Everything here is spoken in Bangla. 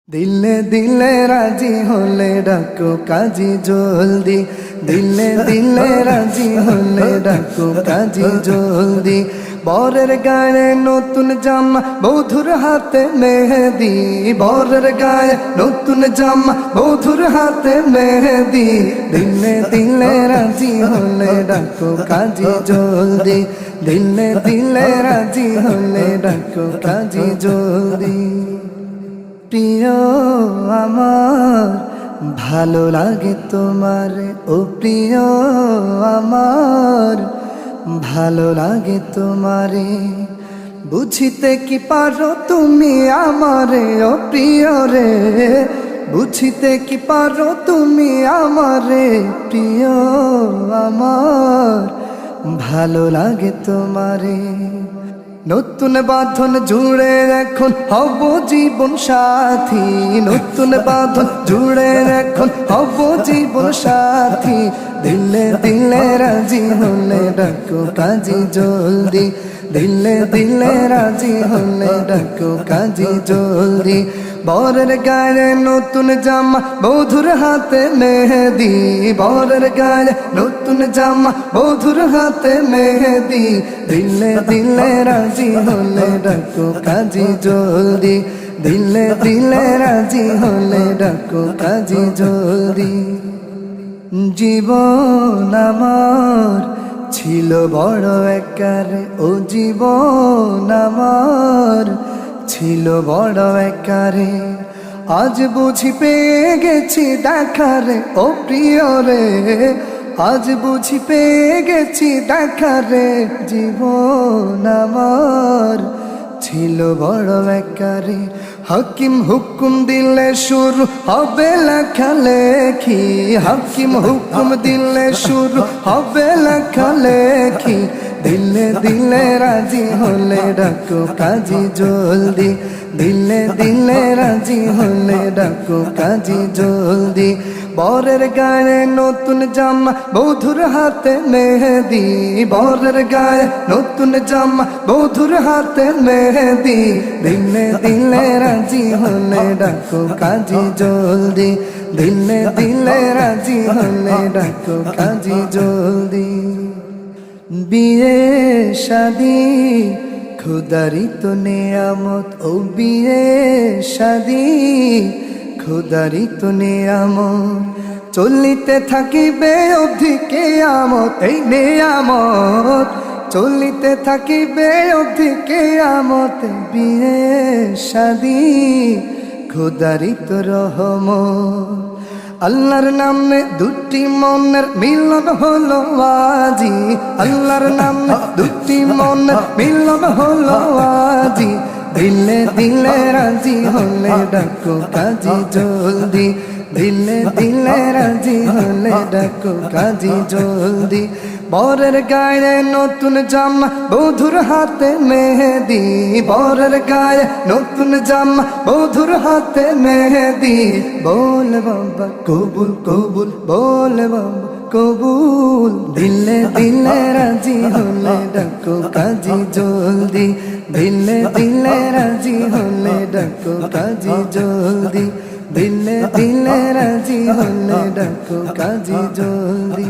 দিলে দিলে রাজি হলে ডাকো কাজী জলদি, দিলে দিলে রাজি হলে ডাকো কাজী জলদি। বরের গায়ে নতুন জামা, বধুর হাতে মেহেদি, বরের গায়ে নতুন জামা, বধুর হাতে মেহেদি। দিলে দিলে রাজি হলে ডাকো কাজী জলদি, দিলে দিলে রাজি হলে ডাকো কাজী জলদি। প্রিয় আমার ভালো লাগে তোমার, ও প্রিয় আমার ভালো লাগে তোমারে। বুঝিতে কি পারো তুমি আমারে, ও প্রিয় রে, বুঝিতে কি পারো তুমি আমারে। প্রিয় আমার ভালো লাগে তোমারে। নতুন বাঁধন জুড়ে এখন হব জীবন সাথী, নতুন বাঁধন জুড়ে এখন হব জীবন সাথী। দিলে দিলে রাজি হলে ডাকো কাজী জলদি, দিলে দিলে রাজি হলে ডাকো কাজী জলদি। বরের গায়ে নতুন জামা, বধুর হাতে মেহেদি, বরের গায়ে নতুন জামা, বধুর হাতে মেহেদি। দিলে দিলে রাজি হলে ডাকো কাজী জলদি, দিলে দিলে রাজি হলে ডাকো কাজী জলদি। জীবন আমার ছিল বড় একারে, ও জীবন আমার ছিল বড় একারে। আজ বুঝি পেয়ে গেছি দেখারে, ও প্রিয় রে, আজ বুঝি পেয়ে গেছি দেখারে। জীবন আমার ছিল বড় একারে। হাকিম হুকুম দিলে শুরু হবে লেখালেখি, হাকিম হুকুম দিলে শুরু হবে লেখালেখি। দিলে দিলে রাজি হলে ডাকো কাজী জলদি, দিলে দিলে রাজি হলে ডাকো কাজী জলদি। বরের গায়ে নতুন জামা, বধুর হাতে মেহেদি, বরের গায়ে নতুন জামা, বধুর হাতে মেহেদি। দিলে দিলে রাজি হলে ডাকো কাজী জলদি, দিলে দিলে রাজি হলে ডাকো কাজী জলদি। বিয়ে শাদি খুদারি তো নেয়ামত, ও বিয়ে শাদি খুদারি তো নেয়ামত। চলিতে থাকিবে অবধি কেয়ামত, এই নেয়ামত চলিতে থাকিবে অবধি কেয়ামত। বিয়ে শাদি খুদারি তো রহমত। আল্লাহর নামে দুটি মনের মিলন হলো আজি, আল্লাহর নামে দুটি মনের মিলন হলো আজি। দিলে দিলে রাজি হলে ডাকো কাজী জলদি, দিলে দিলে রাজি হলে ডাকো কাজী জলদি। বরের গায়ে নতুন জামা, বধুর হাতে মেহেদি, বরের গায়ে নতুন জামা, বধুর হাতে মেহেদি। বল বাবা কবুল কবুল, বল বাবা কবুল। দিলে দিলে রাজি হলে ডাকো কাজী জলদি, দিলে দিলে রাজি হলে ডাকো কাজী জলদি, দিলে দিলে রাজি হলে ডাকো কাজী জলদি।